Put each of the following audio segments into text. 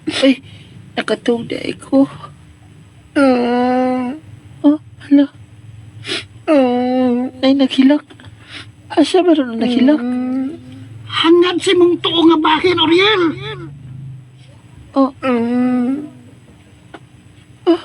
Ay, nakatungday ko. Oh, hala. Ay, naghilak. Asa ba rin naghilak? Hangad si mong tuo nga bahin, Oriel. Oh. Oh.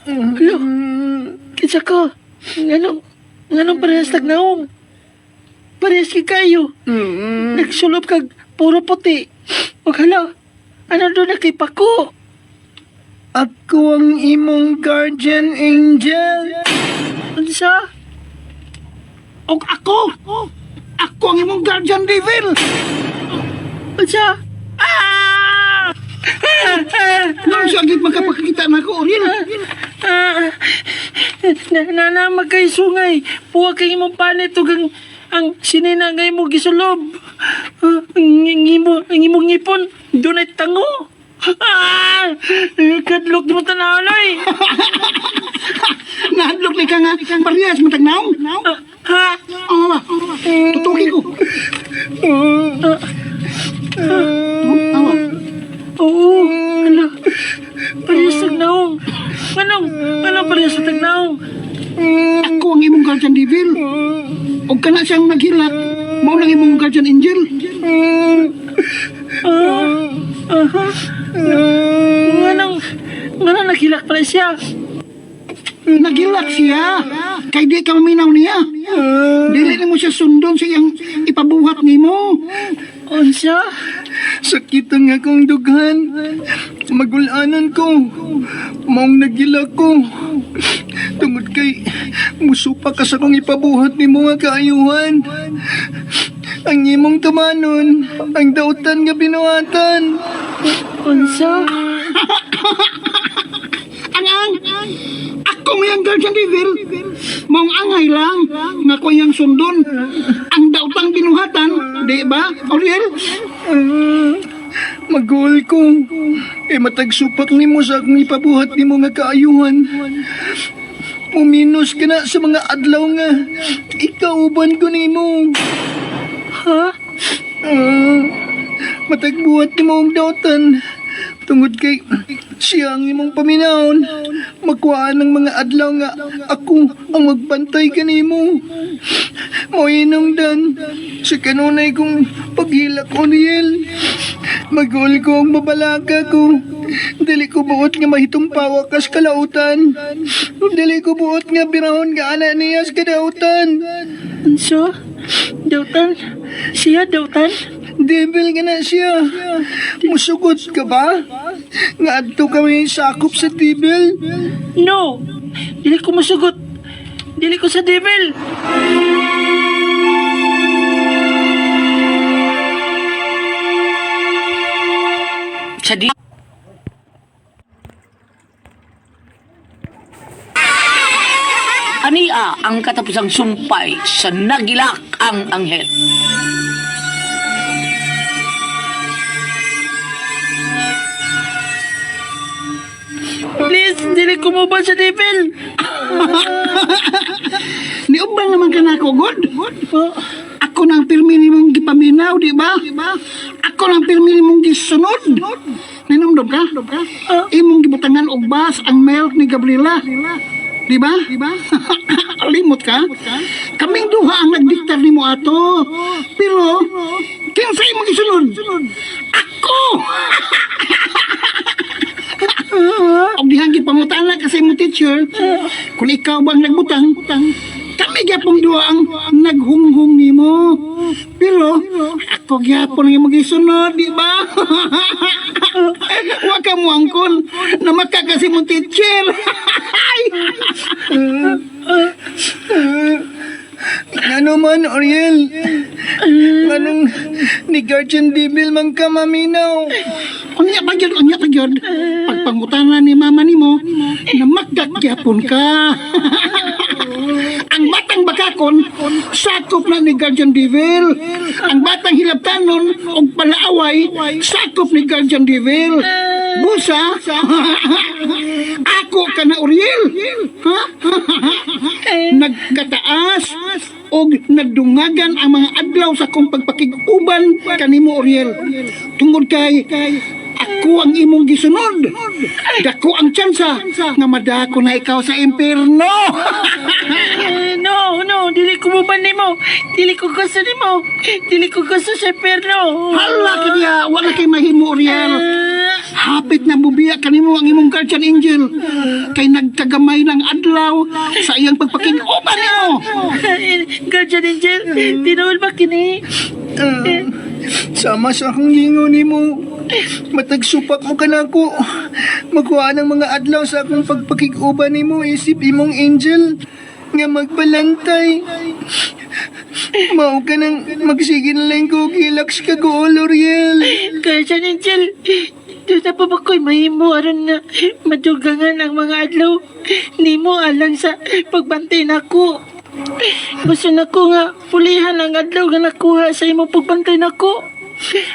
Hala. Kinsa ka? Nganong parehas tagnaong? Parehas ki kayo. Nagsulop kag puro puti. O hala. Ano doon na kay Pako? Ako ang imong guardian angel. Ano sa? Og ako. Ako ang imong guardian devil. Ano sa? Nang sagit magkapakita na ako, Oriel. Nanamag kay sungay. Puwa kay imong panit ug ang sininangay mo gisulob. Ang imong ngipon, doon ay tango. Kadlok di mo tanawalay. Nahadlok ni ka nga parehas matag naong. Ha? Oo ba? Tutukin ko. Awa. Oo. Hala. Parehas tagnaong. Anong parehas tagnaong? Ako ang imong guardian devil. Og kana siyang naghilak, mao lang imong guardian angel. Nganong naghilak pala siya? Naghilak siya. Kay di ka maminaw niya. Dili mo siya sundon sa iyang ipabuhat nimo. Unsa? Sakit ang akong dughan. Magulanan ko. Maong nagila ko. Tungod kay musupa ka sa kong ipabuhat ni mga kaayuhan. Ang imong tumanon, ang dautan nga binuhatan. Unsa? Angang! Ako mo yung guardian devil. Maong angay lang nga ko yung sundon. Ang dautang binuhatan, di ba, Oriel? Magul ko. Matagsupak ni mo sa akong ipabuhat ni mga kaayuhan. Muminos ka na sa mga adlaw nga. Ikauban ko ni mo. Ha? Matagbuhat ni mo ang dautan. Tungod kay siya ang imong paminahon. Magkuhaan ng mga adlaw nga ako ang magbantay kanimo. Moinong sa kanunay kong paghilak, Oriel. Magul ko ang mabalaga ko. Dili ko buot nga mahitumpawa kas kalautan. Dili ko buot nga birahon nga anak niya sa kadautan. Unsa? Dautan? Siya dautan? Devil nga na siya. Musugot ka ba? Nga adto kami sakop sa devil. No! Dili ko masugot. Dili ko sa devil. Sa di... Ania ang katapusang sumpay sa nagilak ang anghel. Please, dili ko mo ba sa devil? Niubang naman ka na ako, God. Ako nang pirmi ni mong gipaminaw, di ba? Ako nang pirmi ni mong gisunod. Ninumdom ka? Imong gibutangan og bas ang milk ni Gabriela. Di ba? Limot ka? Kaming duha ang nagdiktar ni mo ato. Pero, kinsa imong gisunod? Ako! Og dihang gipangutana kasi mo teacher, kung ikaw bang nagbutang, kami gyapon duha ang naghunghung nimo. Pero ako gyapon ang imong gisunod, di ba? Wa ka mo angkon na maka kasi mo teacher. Ano man, Oriel? Anong ni Guardian Devil man ka maminaw? Unya pa gyud. Pagpangutana ni mama nimo, na magkagyapon ka. Ang batang bakakon, sakop na ni Guardian Devil. Ang batang hilabtanon og palaaway, sakop ni Guardian Devil. Busa, ako ka na, Uriel. Ha? Nagkataas og nagdungagan ang mga adlaw sa kong pagpakiguban kanimo, Uriel. Tungod kay ako ang imong gisunod. Dako ang tsansa nga madako na ikaw sa impierno. No, dili ko mo ba nimo? Dili ko gusto nimo. Dili ko gusto sa perno. Hala ka niya, wala kay mahimo, Uriel. Hapit na bubiya kanimo ang imong guardian angel. Kay nagtagamay ng adlaw sa iyang pagpakiguban nimo. Guardian Angel, tinuol ba kini? Sama sa akong gingon nimo. Matag supak mo ka na ako. Magkuha ng mga adlaw sa akong pagpakiguban nimo isip imong angel nga magbalantay. Mao ka nang magsige na lang ko gilax ka go, L'Oreal. Guardian Angel, doon na pa ba ko'y mahimo aron nga madugangan ang mga adlaw? Nimo alang sa pagbantay nako. Gusto na ko nga pulihan ang adlaw nga nakuha sa imo pagbantay nako.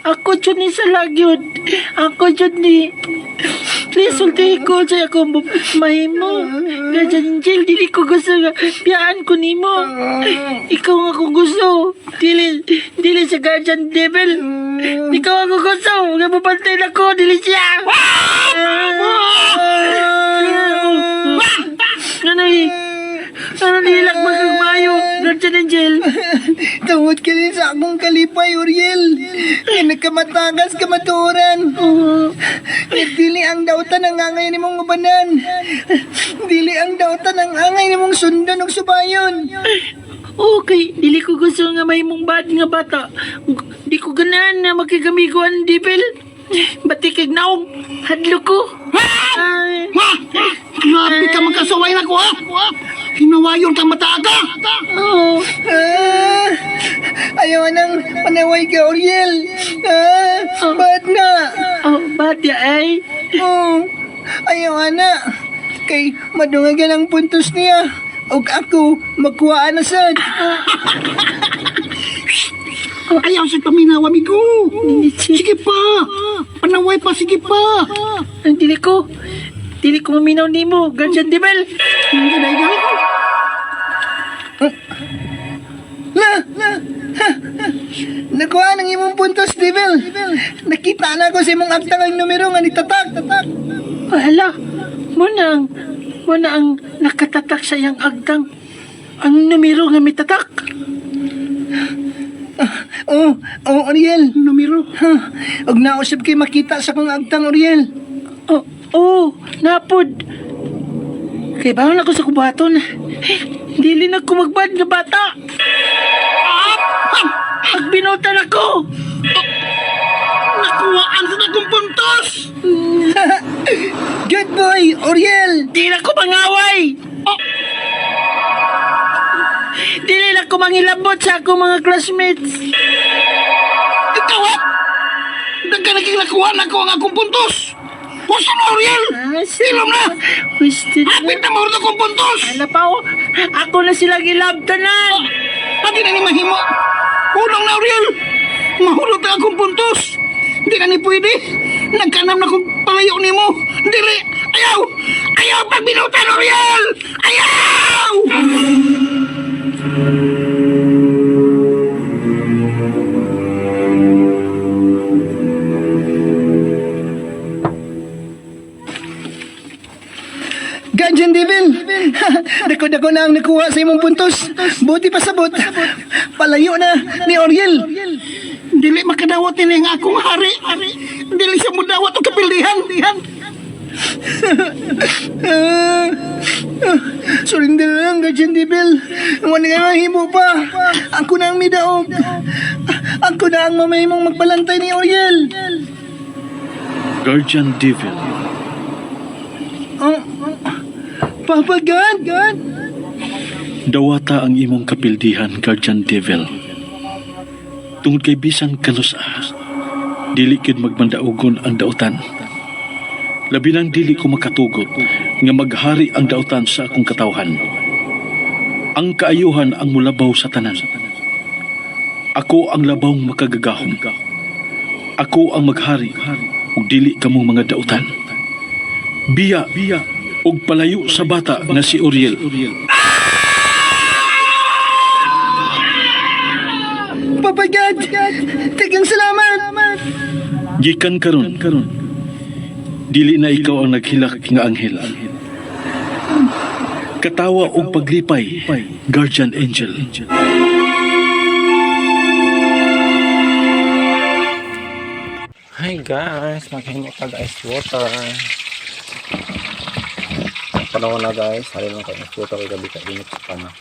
Ako jud ni sa lagyod. Ako jud ni. Please, ulti ko sa ako mahimo. Guardian Angel, dili ko gusto nga piyaan ko nimo. Ikaw nga kung gusto. Dili sa Guardian Devil. Ikaw ako gusto. Nga mapantay na ko. Dili siya. Ano nilak magkagmayo, Guardian Angel? Tungod ka rin sa akong kalipay, Uriel. Nga nagkamatagas ka maturan. Dili ang dautan ang angay ni mong ubanan. Dili ang dautan ang angay ni mong sundan og subayon. Okay, dili ko gusto nga may mong bad nga bata. Di ko ganahan na magkagamigo ang Devil. Batikig naong hadlo ko. Ay. Grabe ka magkasaway na ko, ha? Hinawayon kang mataaga. Oh. Ayaw nang panaway ka, Uriel. Ba't na? Oh, bad ya ay. Ayaw na. Kay madungagan ang puntos niya. Og ako, magkuhaan na sad. Ayaw sa paminaw, amigo. Sige pa. Panaway pa, sige pa. Ang dili ko maminaw nimo, Guardian Devil. Hindi na ikaw. Nakuha ng imong puntos, Devil. Nakita na ko sa imong aktang ang numero nga nitatak. Hala, mo na ang nakatatak sa iyang agtang. Ang numero nga mitatak. Uriel. Numero. Og nausap kay makita sa kong agtang, Uriel. Napod. Kay baon ako sa kubaton. Dili na ko magbad nga bata. Pagbinutan ako. Nakuhaan sa akong puntos. Good boy, Uriel. Di na ko mangaway. Dili na ko mangilabot sa akong mga classmates. Ikaw, ha? Nagkanaging nakuhaan ako ang akong puntos. Puso na, Uriel. Ilom na. Wasted Hapit na. na mahurot akong puntos. Ano pa o? Ako na sila gilabtanan. Pati na ni mahimo. Unang na, Uriel. Mahulog na akong puntos. Hindi na ni pwede. Nagkanam na akong palayo ni mo. Dili. Ayaw. Ayaw pagbinutan, Uriel. Ayaw. Guardian Devil. Dako-dako na ang nakuha sa imong puntos. Buti pa sabot. Palayo na ni Uriel. Dili makadawat ni nga akong hari. Dili siya mudawat o kapildihan. Surrender na lang, Guardian Devil. Wala nga mahimo pa. Ako na ang midaog. Ako na ang mamahimong magbalantay ni Uriel. Guardian Devil, Papa God. dawata ang imong kapildihan, Guardian Devil. Tungod kay bisang kanusa, dili kid magmandaugon ang dautan. Labi nang dili ko makatugot nga maghari ang dautan sa akong katawhan. Ang kaayuhan ang mulabaw sa tanan. Ako ang labawng makagagahom. Ako ang maghari ug dili kamong mga dautan. Biya ug palayo sa bata nga si Uriel. Papa God. Tagang salamat. Gikan karon dili na ikaw ang naghilak nga anghel. Katawa og paglipay, guardian angel. Hi guys, maghingi ka ice water. Panahon na guys, hari lang kayo ice water gabi ka init sa panahon.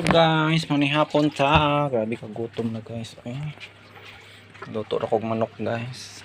Hello guys, manihapon ta. Grabe ka gutom na guys. Ay. Luto ra kog manok guys.